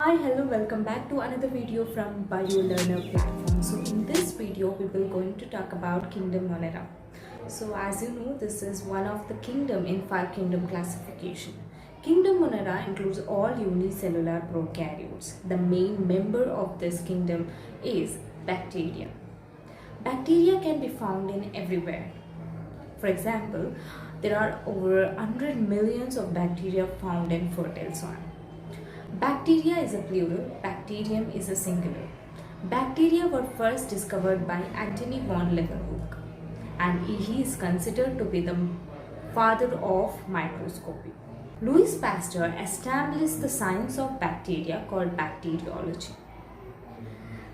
Hi, hello, welcome back to another video from BioLearner platform. So in this video, we will going to talk about kingdom Monera. So as you know, this is one of the kingdom in 5 kingdom classification. Kingdom Monera includes all unicellular prokaryotes. The main member of this kingdom is bacteria. Bacteria can be found in everywhere. For example, there are over 100 millions of bacteria found in fertile soil. Bacteria is a plural, bacterium is a singular. Bacteria were first discovered by Antony von Leeuwenhoek, and he is considered to be the father of microscopy. Louis Pasteur established the science of bacteria called bacteriology.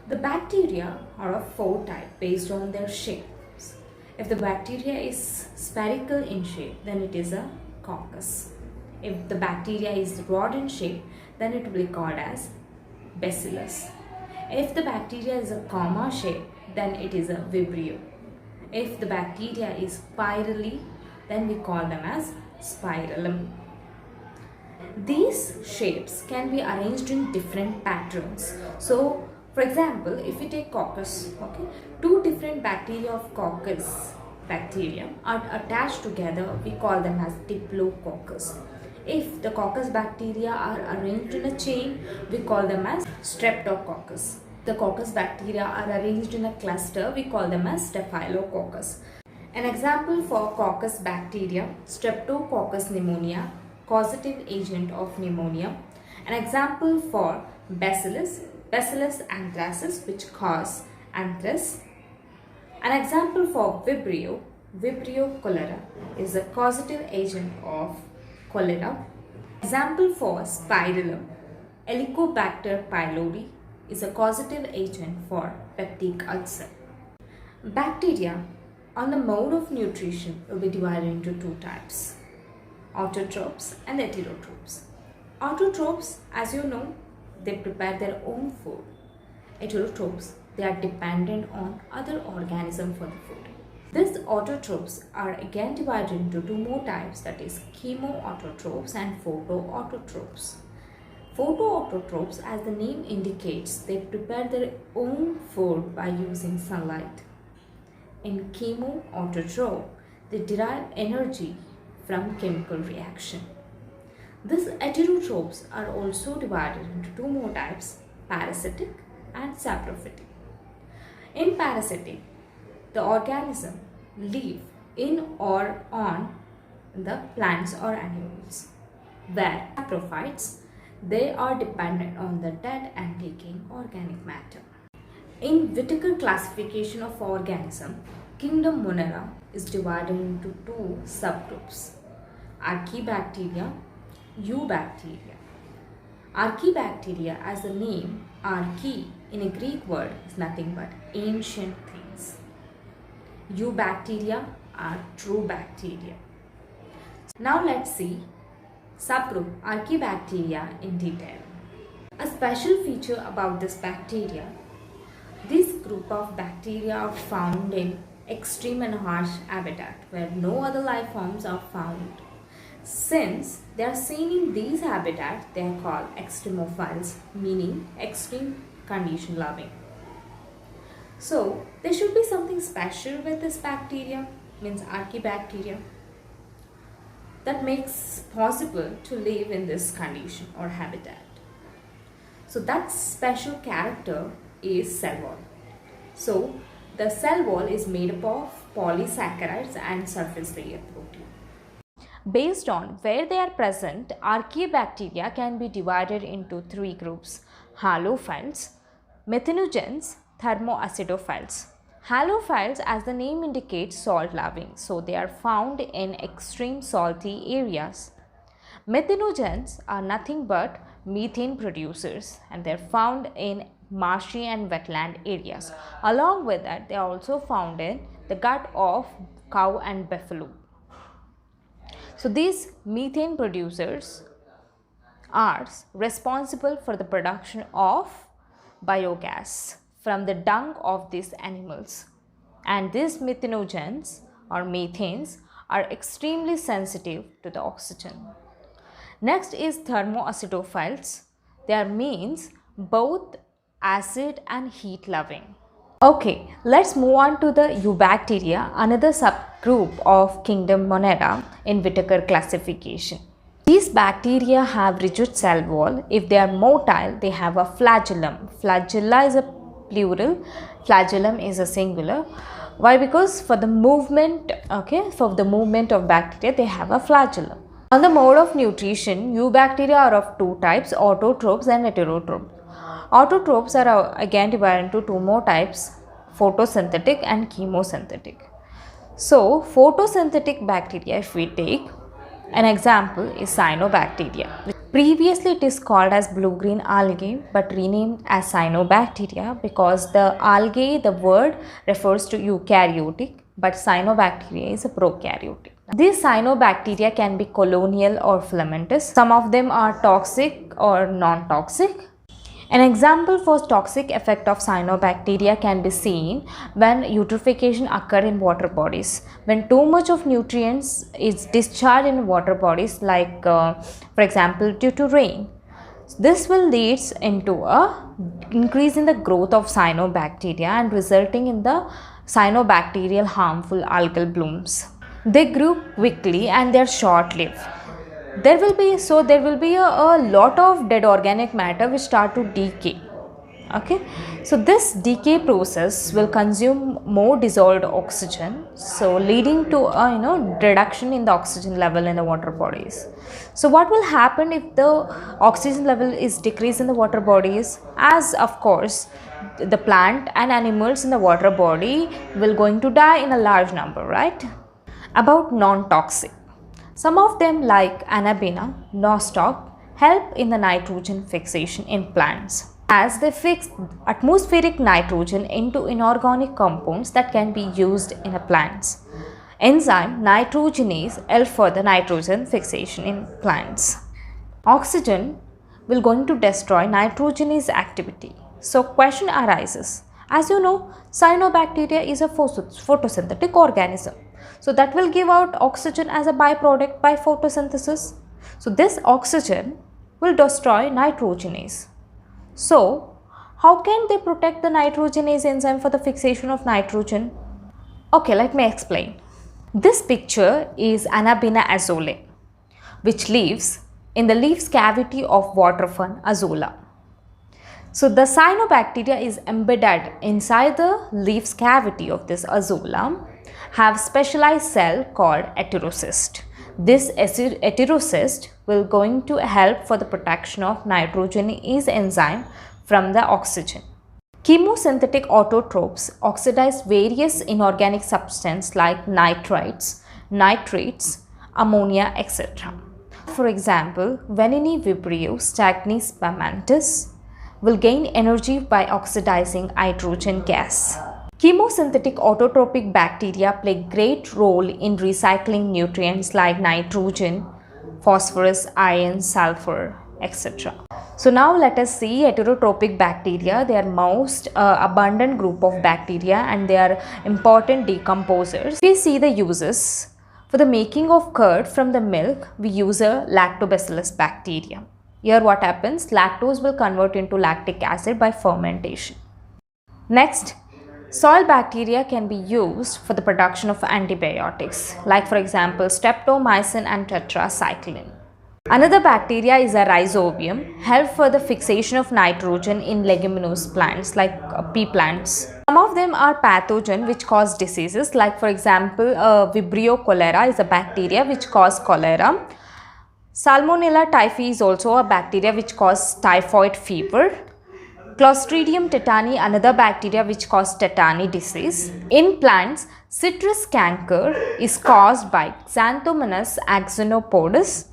The bacteria are of 4 types based on their shapes. If the bacteria is spherical in shape, then it is a coccus. If the bacteria is rod in shape, then it will be called as bacillus. If the bacteria is a comma shape, then it is a vibrio. If the bacteria is spirally, then we call them as spirillum. These shapes can be arranged in different patterns. So, for example, if we take coccus, okay, 2 different bacteria of coccus bacteria are attached together, we call them as diplococcus. If the coccus bacteria are arranged in a chain, we call them as streptococcus. The coccus bacteria are arranged in a cluster, we call them as staphylococcus. An example for coccus bacteria, Streptococcus pneumonia, causative agent of pneumonia. An example for bacillus, Bacillus anthracis, which cause anthrax. An example for vibrio, Vibrio cholera, is a causative agent of cholera. Example for spirillum, Helicobacter pylori, is a causative agent for peptic ulcer. Bacteria on the mode of nutrition will be divided into 2 types, autotrophs and heterotrophs. Autotrophs, as you know, they prepare their own food. Heterotrophs, they are dependent on other organisms for the food. These autotrophs are again divided into 2 more types, that is chemoautotrophs and photoautotrophs. Photoautotrophs, as the name indicates, they prepare their own food by using sunlight. In chemoautotroph, they derive energy from chemical reaction. These heterotrophs are also divided into 2 more types, parasitic and saprophytic. In parasitic, the organism live in or on the plants or animals, where saprophytes, they are dependent on the dead and decaying organic matter. In Whittaker classification of organism, kingdom Monera is divided into 2 subgroups, Archaebacteria, Eubacteria. Archaebacteria, as the name archae in a Greek word, is nothing but ancient things. Eubacteria are true bacteria. Now let's see subgroup Archaebacteria in detail. A special feature about this bacteria, this group of bacteria are found in extreme and harsh habitat where no other life forms are found. Since they are seen in these habitats, they are called extremophiles, meaning extreme condition loving. So there should be something special with this bacteria, means Archaebacteria, that makes possible to live in this condition or habitat. So that special character is cell wall. So the cell wall is made up of polysaccharides and surface layer protein. Based on where they are present, Archaebacteria can be divided into 3 groups, halophiles, methanogens, thermoacidophiles. Halophiles, as the name indicates, salt loving, so they are found in extreme salty areas. Methanogens are nothing but methane producers, and they are found in marshy and wetland areas. Along with that, they are also found in the gut of cow and buffalo. So these methane producers are responsible for the production of biogas from the dung of these animals, and these methanogens or methanes are extremely sensitive to the oxygen. Next is thermoacidophiles. Their means both acid and heat loving. Okay, let's move on to the Eubacteria, another subgroup of kingdom Monera in whittaker classification. These bacteria have rigid cell wall. If they are motile, they have a flagellum. Flagella is a plural, flagellum is a singular. Why? Because for the movement, of bacteria, they have a flagellum. On the mode of nutrition, Eubacteria are of two types, autotrophs and heterotrophs. Autotrophs are again divided into two more types, photosynthetic and chemosynthetic. So, photosynthetic bacteria, if we take, an example is cyanobacteria. Previously it is called as blue-green algae but renamed as cyanobacteria because the algae, the word refers to eukaryotic, but cyanobacteria is a prokaryotic. These cyanobacteria can be colonial or filamentous. Some of them are toxic or non-toxic. An example for toxic effect of cyanobacteria can be seen when eutrophication occurs in water bodies. When too much of nutrients is discharged in water bodies, like for example due to rain, this will lead into a increase in the growth of cyanobacteria and resulting in the cyanobacterial harmful algal blooms. They grew quickly and they are short-lived. There will be a lot of dead organic matter which start to decay. Okay, so this decay process will consume more dissolved oxygen, so leading to a reduction in the oxygen level in the water bodies. So what will happen if the oxygen level is decreased in the water bodies? As of course the plant and animals in the water body will going to die in a large number, right? About non-toxic. Some of them like Anabaena, nostoc, help in the nitrogen fixation in plants as they fix atmospheric nitrogen into inorganic compounds that can be used in plants. Enzyme nitrogenase help for the nitrogen fixation in plants. Oxygen will going to destroy nitrogenase activity. So question arises. As you know, cyanobacteria is a photosynthetic organism. So that will give out oxygen as a byproduct by photosynthesis. So this oxygen will destroy nitrogenase. So how can they protect the nitrogenase enzyme for the fixation of nitrogen? Okay, let me explain. This picture is Anabaena azole, which lives in the leaves cavity of water fern Azolla. So the cyanobacteria is embedded inside the leaves cavity of this Azolla, have specialized cell called heterocyst. This heterocyst will going to help for the protection of nitrogenase enzyme from the oxygen. Chemosynthetic autotrophs oxidize various inorganic substances like nitrites, nitrates, ammonia, etc. For example, Veneni vibrio stagnis spermantis will gain energy by oxidizing hydrogen gas. Chemosynthetic autotrophic bacteria play great role in recycling nutrients like nitrogen, phosphorus, iron, sulfur, etc. So now let us see heterotrophic bacteria. They are most abundant group of bacteria and they are important decomposers. We see the uses. For the making of curd from the milk, we use a lactobacillus bacteria. Here what happens? Lactose will convert into lactic acid by fermentation. Next, soil bacteria can be used for the production of antibiotics, like for example streptomycin and tetracycline. Another bacteria is a rhizobium, help for the fixation of nitrogen in leguminous plants like pea plants. Some of them are pathogen which cause diseases, like for example Vibrio cholera is a bacteria which cause cholera. Salmonella typhi is also a bacteria which cause typhoid fever. Clostridium tetani, another bacteria which cause tetany disease. In plants, citrus canker is caused by Xanthomonas axonopodus,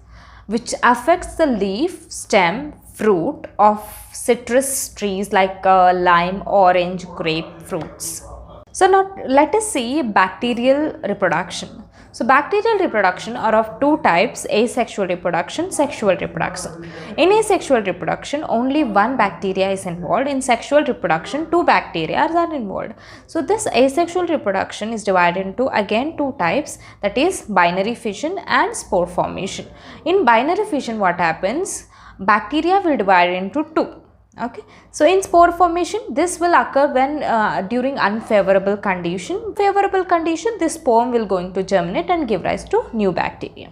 which affects the leaf, stem, fruit of citrus trees like lime, orange, grape fruits. So now let us see bacterial reproduction. So bacterial reproduction are of two types, asexual reproduction, sexual reproduction. In asexual reproduction, only one bacteria is involved. In sexual reproduction, two bacteria are involved. So this asexual reproduction is divided into again two types, that is binary fission and spore formation. In binary fission what happens? bacteria will divide into two. Okay, so in spore formation, this will occur when during unfavorable condition. Favorable condition, this spore will going to germinate and give rise to new bacteria.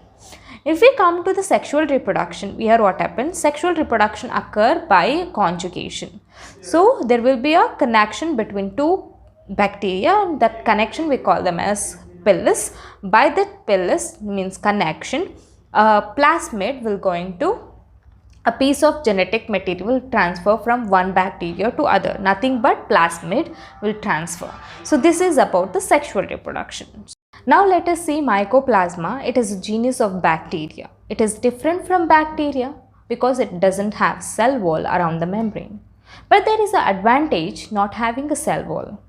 If we come to the sexual reproduction, here what happens? Sexual reproduction occur by conjugation. So there will be a connection between two bacteria, and that connection we call them as pilus. By that pilus means connection, plasmid will going to, a piece of genetic material will transfer from one bacteria to other. Nothing but plasmid will transfer. So this is about the sexual reproduction. Now let us see Mycoplasma. It is a genus of bacteria. It is different from bacteria because it doesn't have cell wall around the membrane. But there is an advantage not having a cell wall.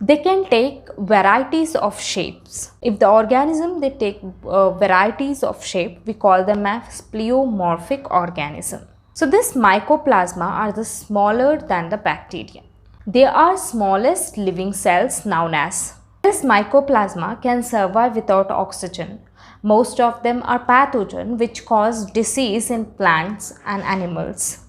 They can take varieties of shapes. If the organism they take varieties of shape, we call them as pleomorphic organism. So this Mycoplasma are the smaller than the bacteria. They are smallest living cells known as. This Mycoplasma can survive without oxygen. Most of them are pathogen which cause disease in plants and animals.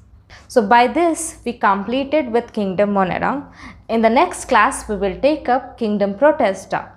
So by this we completed with kingdom Monera. In the next class we will take up kingdom Protista.